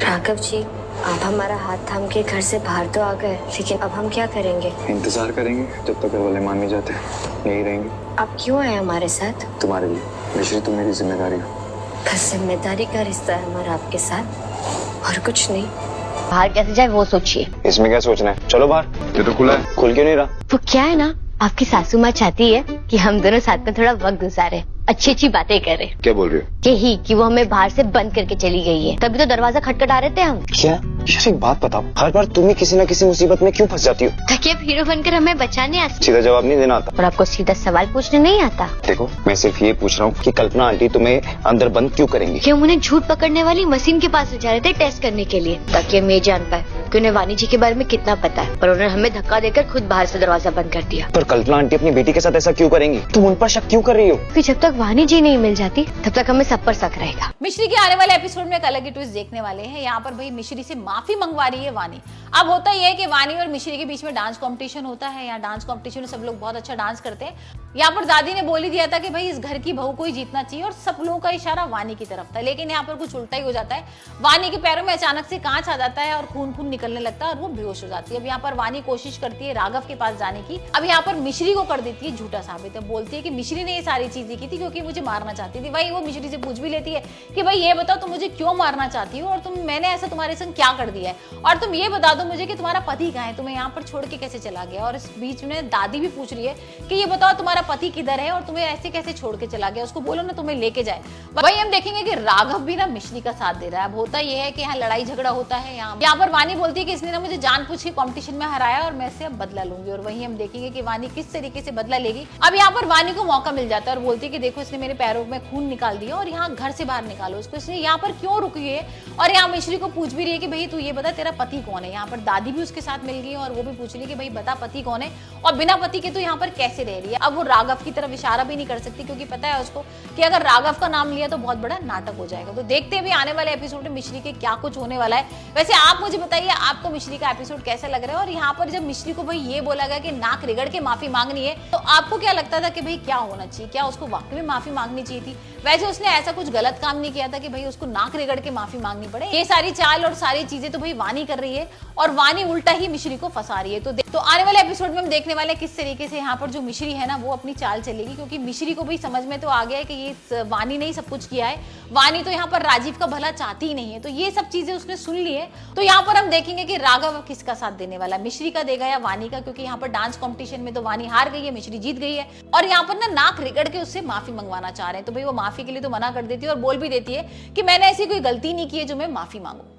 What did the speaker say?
राघव जी, आप हमारा हाथ थाम के घर से बाहर तो आ गए, लेकिन अब हम क्या करेंगे? इंतजार करेंगे जब तक घर वाले मान नहीं जाते, यही रहेंगे। आप क्यों आए हमारे साथ? तुम्हारे लिए मिश्री, तुम मेरी जिम्मेदारी हो। बस जिम्मेदारी का रिश्ता है हमारा आपके साथ, और कुछ नहीं। बाहर कैसे जाए वो सोचिए। इसमें क्या सोचना है, चलो बाहर। ये तो खुला है, खुल क्यों नहीं रहा? वो क्या है ना, आपकी सासू माँ चाहती है कि हम दोनों साथ में थोड़ा वक्त गुजारे, अच्छी अच्छी बातें करें। क्या बोल रही हो? यही कि वो हमें बाहर से बंद करके चली गई है, तभी तो दरवाजा खटखटा रहे थे हम। क्या? यार एक बात बताओ, हर बार तुम ही किसी न किसी मुसीबत में क्यों फंस जाती हो? ताकि अब हीरो बनकर हमें बचाने आ सके। सीधा जवाब नहीं देना आता। और आपको सीधा सवाल पूछने नहीं आता? देखो, मैं सिर्फ ये पूछ रहा हूँ कि कल्पना आंटी तुम्हें अंदर बंद क्यों करेंगी? कि हम उन्हें झूठ पकड़ने वाली मशीन के पास ले जा रहे थे टेस्ट करने के लिए, ताकि हम ये जान पाए कि उन्हें वानी जी के बारे में कितना पता है। पर उन्होंने हमें धक्का देकर खुद बाहर से दरवाजा बंद कर दिया। पर कल्पना आंटी अपनी बेटी के साथ ऐसा क्यों करेंगी? तुम उन पर शक क्यों कर रही हो? कि जब तक वानी जी नहीं मिल जाती तब तक हमें सब पर शक रहेगा। मिश्री के आने वाले एपिसोड में एक अलग ही ट्विस्ट देखने वाले हैं। यहाँ पर भाई मिश्री से माफी मंगवा रही है वानी। अब होता ही है कि वानी और मिश्री के बीच में डांस कंपटीशन होता है। यहाँ डांस कंपटीशन में सब लोग बहुत अच्छा डांस करते हैं। यहाँ पर दादी ने बोल ही दिया था कि भाई इस घर की बहू को ही जीतना चाहिए, और सब लोगों का इशारा वानी की तरफ था। लेकिन यहाँ पर कुछ उल्टा ही हो जाता है। वानी के पैरों में अचानक से कांच आ जाता है और खून खून निकलने लगता है और वो बेहोश हो जाती है। अब यहाँ पर वानी कोशिश करती है राघव के पास जाने की। अब यहाँ पर मिश्री को कर देती है झूठा साबित। है बोलती है कि मिश्री ने ये सारी चीजें की थी क्योंकि मुझे मारना चाहती थी। भाई वो मिश्री से पूछ भी लेती है कि भाई ये बताओ तुम मुझे क्यों मारना चाहती हो, और तुम मैंने ऐसा तुम्हारे संग क्या कर दिया है, और तुम ये बता दो मुझे कि तुम्हारा पति कहाँ है, तुम्हें यहाँ पर छोड़ के कैसे चला गया। और इस बीच में दादी भी पूछ रही है कि ये बताओ तुम्हारा पति किधर है और तुम्हें ऐसे कैसे छोड़ के चला गया, उसको बोलो ना तुम्हें लेके जाए। वही हम देखेंगे कि राघव भी ना मिश्री का साथ दे रहा है। अब होता ये है कि यहाँ लड़ाई झगड़ा होता है। यहाँ पर वानी बोलती है कि इसने ना मुझे जानबूझ के कॉम्पिटिशन में हराया और मैं इससे अब बदला लूंगी। और वही हम देखेंगे कि वानी किस तरीके से बदला लेगी। अब यहाँ पर वानी को मौका मिल जाता है और बोलती है कि देखो इसने मेरे पैरों में खून निकाल दिया और यहाँ घर से बाहर निकालो इसको, इसने यहाँ पर क्यों रुकी है। और यहाँ मिश्री को पूछ भी रही है कि भाई तू ये बता तेरा पति कौन है। यहाँ पर दादी भी उसके साथ मिल गई और वो भी पूछ रही है कि भाई बता पति कौन है और बिना पति के तो यहाँ पर कैसे रह रही है। अब वो राघव की तरफ इशारा भी नहीं कर सकती क्योंकि पता है उसको कि अगर राघव का नाम लिया तो बहुत बड़ा नाटक हो जाएगा। तो देखते हैं भी आने वाले एपिसोड में मिश्री के क्या कुछ होने वाला है। वैसे आप मुझे बताइए आपको मिश्री का एपिसोड कैसा लग रहा है। और यहाँ पर जब मिश्री को भाई ये बोला गया कि नाक रिगड़ के माफी मांगनी है, तो आपको क्या लगता था कि भाई क्या होना चाहिए, क्या उसको वाकई में माफी मांगनी चाहिए थी? वैसे उसने ऐसा कुछ गलत काम नहीं किया था कि भाई उसको नाक रिगड़ के माफी मांगनी पड़े। ये सारी चाल और सारी चीजें तो भाई वानी कर रही है और वानी उल्टा ही मिश्री को फंसा रही है। तो आने वाले एपिसोड में हम देखने वाले किस तरीके से यहाँ पर जो मिश्री है ना वो अपनी चाल चलेगी, क्योंकि मिश्री को भी समझ में तो आ गया है कि ये वानी ने ही सब कुछ किया है। वानी तो यहाँ पर राजीव का भला चाहती ही नहीं है, तो ये सब चीजें उसने सुन ली है। तो यहाँ पर हम देखेंगे कि राघव किसका साथ देने वाला, मिश्री का देगा या वानी का, क्योंकि यहाँ पर डांस कॉम्पिटिशन में तो वानी हार गई है, मिश्री जीत गई है। और यहाँ पर ना नाक रिगड़ के उससे माफी मंगवाना चाह रहे हैं। तो भाई वो माफी के लिए तो मना कर देती है और बोल भी देती है कि मैंने ऐसी कोई गलती नहीं की है जो मैं माफी मांगू।